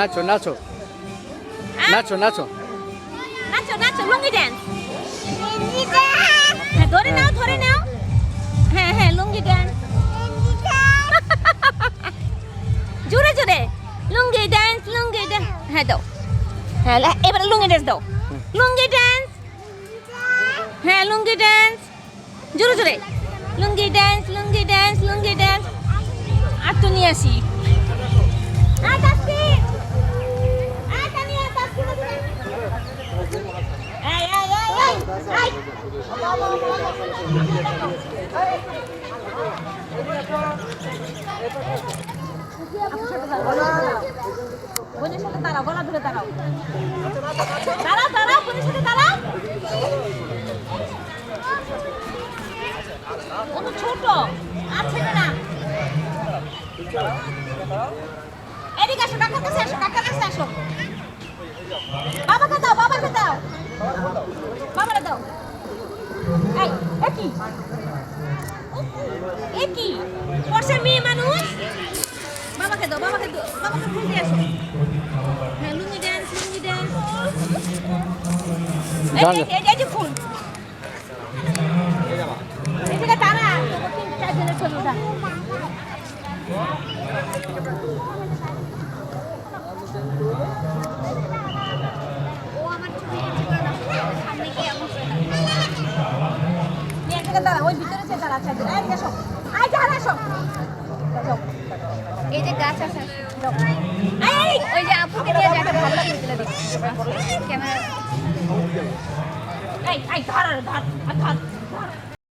নাচো নাচো নাচো নাচো নাচো নাচো লুঙ্গি dance হ্যাঁ ধরে নাও হ্যাঁ হ্যাঁ লুঙ্গি ড্যান্স জোরে জোরে লুঙ্গি ড্যান্স হ্যাঁ দাও হ্যাঁ এবারে লুঙ্গি ড্যান্স দাও লুঙ্গি ড্যান্স হ্যাঁ লুঙ্গি ড্যান্স জোরে জোরে লুঙ্গি ড্যান্স আর তো নিয়ে আসি বোনের সাথে দাঁড়াও গলা ধরে দাঁড়াও বোনের সাথে দাঁড়াও ও তো ছোট আছে না এদিকে আসো কাকার কাছে আসো বাবাকে দাও বাবারে দাও এই একই পড়ছে মেয়ে মানুষ বাবাকে খুঁজে আসো হ্যাঁ লুঙ্গি ড্যান্স এই যে ফুল এদিকে তারা তিন চারজনের ছবি ওঠা ওই ভিতরে যে তারা আছে এই যে গাছ আছে ওই যে আপুকে দিয়ে একটা ভালো লাগছিল দেখি ক্যামেরা ধর